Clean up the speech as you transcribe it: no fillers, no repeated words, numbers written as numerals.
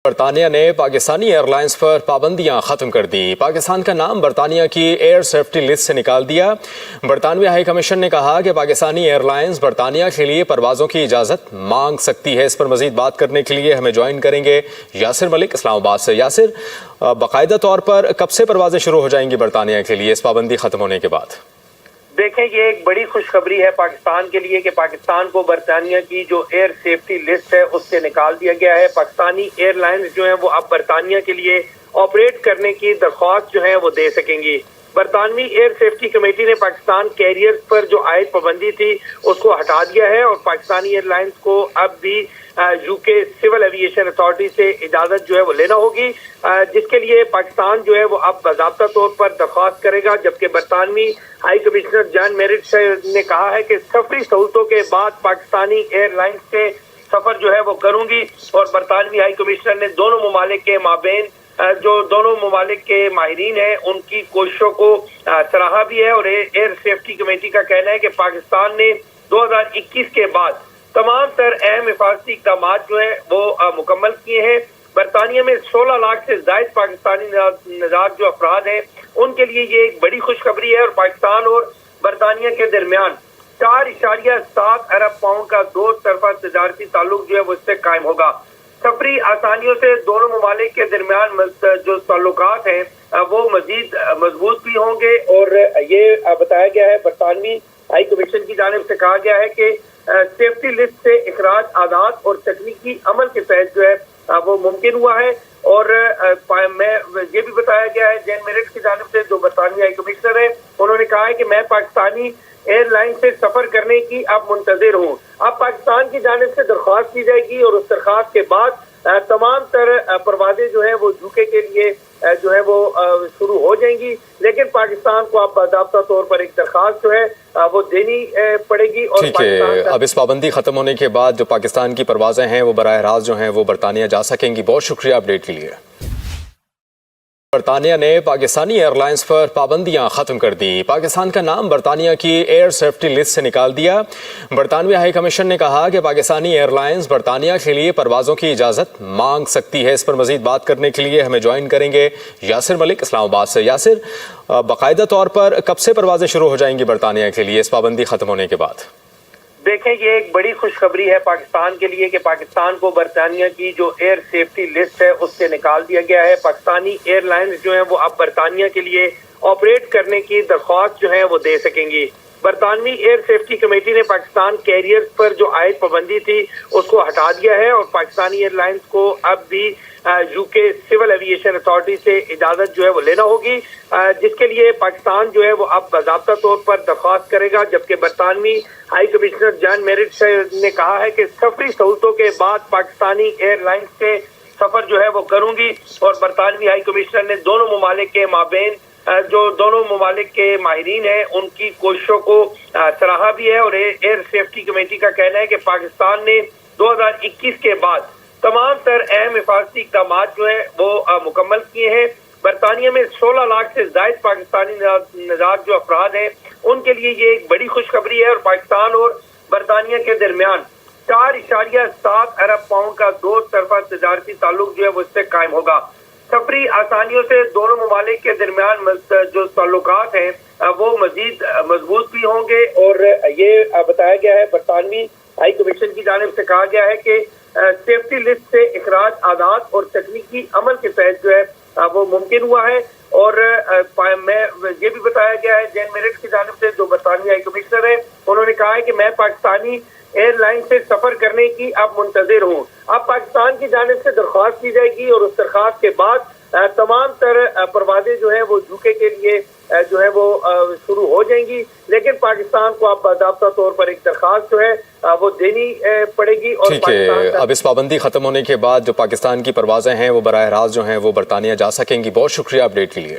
برطانیہ نے Pakistani year lines پر پابندیاں ختم کر دیں۔ پاکستان کا نام برطانیہ کی ایئر سیفٹی لسٹ سے نکال دیا۔ برطانوی ہائی کمیشن نے کہا کہ پاکستانی ایئر لائنز برطانیہ کے لیے پروازوں کی اجازت مانگ سکتی ہے۔ اس پر مزید بات کرنے کے لیے ہمیں جوائن کریں گے یاسر ملک اسلام آباد سے۔ یاسر، باقاعدہ طور پر کب سے پروازیں شروع ہو جائیں گی برطانیہ کے لیے اس پابندی ختم ہونے کے بعد؟ دیکھیں، یہ ایک بڑی خوشخبری ہے پاکستان کے لیے کہ پاکستان کو برطانیہ کی جو ایئر سیفٹی لسٹ ہے اس سے نکال دیا گیا ہے۔ پاکستانی ایئر لائنز جو ہیں وہ اب برطانیہ کے لیے آپریٹ کرنے کی درخواست جو ہے وہ دے سکیں گی۔ برطانوی ایئر سیفٹی کمیٹی نے پاکستان کیریئرز پر جو عائد پابندی تھی اس کو ہٹا دیا ہے اور پاکستانی ایئر لائنز کو اب بھی یو کے سول ایویشن اتھارٹی سے اجازت جو ہے وہ لینا ہوگی، جس کے لیے پاکستان جو ہے وہ اب باضابطہ طور پر درخواست کرے گا، جبکہ برطانوی ہائی کمشنر جان میرٹ نے کہا ہے کہ سفری سہولتوں کے بعد پاکستانی ایئر لائنز سے سفر جو ہے وہ کروں گی۔ اور برطانوی ہائی کمشنر نے دونوں ممالک کے مابین جو دونوں ممالک کے ماہرین ہیں ان کی کوششوں کو سراہا بھی ہے، اور ایئر سیفٹی کمیٹی کا کہنا ہے کہ پاکستان نے 2021 کے بعد تمام تر اہم حفاظتی اقدامات جو ہیں وہ مکمل کیے ہیں۔ برطانیہ میں 16 لاکھ سے زائد پاکستانی نژاد جو افراد ہیں ان کے لیے یہ ایک بڑی خوشخبری ہے، اور پاکستان اور برطانیہ کے درمیان 4.7 ارب پاؤنڈ کا دو طرفہ تجارتی تعلق جو ہے وہ اس سے قائم ہوگا۔ سفری آسانیوں سے دونوں ممالک کے درمیان جو تعلقات ہیں وہ مزید مضبوط بھی ہوں گے، اور یہ بتایا گیا ہے برطانوی ہائی کمیشن کی جانب سے کہا گیا ہے کہ سیفٹی لسٹ سے اخراج آداد اور تکنیکی عمل کے تحت جو ہے وہ ممکن ہوا ہے۔ اور یہ بھی بتایا گیا ہے جین میرٹ کی جانب سے جو برطانوی ہائی کمشنر ہے، انہوں نے کہا ہے کہ میں پاکستانی ایئر لائن سے سفر کرنے کی اب منتظر ہوں۔ اب پاکستان کی جانب سے درخواست کی جائے گی اور اس درخواست کے بعد تمام تر پروازیں جو ہیں وہ یوکے کے لیے جو ہے وہ شروع ہو جائیں گی، لیکن پاکستان کو اب باضابطہ طور پر ایک درخواست جو ہے وہ دینی پڑے گی۔ اور ٹھیک ہے، اب اس پابندی ختم ہونے کے بعد جو پاکستان کی پروازیں ہیں وہ براہ راست جو ہیں وہ برطانیہ جا سکیں گی۔ بہت شکریہ اپڈیٹ کے لیے۔ برطانیہ نے پاکستانی ایئر لائنز پر پابندیاں ختم کر دیں۔ پاکستان کا نام برطانیہ کی ایئر سیفٹی لسٹ سے نکال دیا۔ برطانوی ہائی کمیشن نے کہا کہ پاکستانی ایئر لائنز برطانیہ کے لیے پروازوں کی اجازت مانگ سکتی ہے۔ اس پر مزید بات کرنے کے لیے ہمیں جوائن کریں گے یاسر ملک اسلام آباد سے۔ یاسر، باقاعدہ طور پر کب سے پروازیں شروع ہو جائیں گی برطانیہ کے لیے اس پابندی ختم ہونے کے بعد؟ دیکھیں، یہ ایک بڑی خوشخبری ہے پاکستان کے لیے کہ پاکستان کو برطانیہ کی جو ایئر سیفٹی لسٹ ہے اس سے نکال دیا گیا ہے۔ پاکستانی ایئر لائنز جو ہیں وہ اب برطانیہ کے لیے آپریٹ کرنے کی درخواست جو ہے وہ دے سکیں گی۔ برطانوی ایئر سیفٹی کمیٹی نے پاکستان کیریئرز پر جو عائد پابندی تھی اس کو ہٹا دیا ہے، اور پاکستانی ایئر لائنز کو اب بھی یو کے سول ایویشن اتھارٹی سے اجازت جو ہے وہ لینا ہوگی، جس کے لیے پاکستان جو ہے وہ اب باضابطہ طور پر درخواست کرے گا، جبکہ برطانوی ہائی کمشنر جان میرٹ نے کہا ہے کہ سفری سہولتوں کے بعد پاکستانی ایئر لائنز سے سفر جو ہے وہ کروں گی۔ اور برطانوی ہائی کمشنر نے دونوں ممالک کے مابین جو دونوں ممالک کے ماہرین ہیں ان کی کوششوں کو سراہا بھی ہے، اور ایئر سیفٹی کمیٹی کا کہنا ہے کہ پاکستان نے 2021 کے بعد تمام تر اہم حفاظتی اقدامات جو ہیں وہ مکمل کیے ہیں۔ برطانیہ میں 16 لاکھ سے زائد پاکستانی نژاد جو افراد ہیں ان کے لیے یہ ایک بڑی خوشخبری ہے، اور پاکستان اور برطانیہ کے درمیان 4.7 ارب پاؤنڈ کا دو طرفہ تجارتی تعلق جو ہے وہ اس سے قائم ہوگا۔ سفری آسانیوں سے دونوں ممالک کے درمیان جو تعلقات ہیں وہ مزید مضبوط بھی ہوں گے، اور یہ بتایا گیا ہے برطانوی ہائی کمیشن کی جانب سے کہا گیا ہے کہ سیفٹی لسٹ سے اخراج آداد اور تکنیکی عمل کے تحت جو ہے وہ ممکن ہوا ہے۔ اور یہ بھی بتایا گیا ہے جین میرٹ کی جانب سے جو برطانوی ہائی کمشنر ہے، انہوں نے کہا ہے کہ میں پاکستانی ایئر لائن سے سفر کرنے کی اب منتظر ہوں۔ اب پاکستان کی جانب سے درخواست کی جائے گی اور اس درخواست کے بعد تمام تر پروازیں جو ہیں وہ یوکے کے لیے جو ہے وہ شروع ہو جائیں گی، لیکن پاکستان کو اب باضابطہ طور پر ایک درخواست جو ہے وہ دینی پڑے گی۔ اور ٹھیک ہے، اب اس پابندی ختم ہونے کے بعد جو پاکستان کی پروازیں ہیں وہ براہ راست جو ہیں وہ برطانیہ جا سکیں گی۔ بہت شکریہ اپڈیٹ کے لیے۔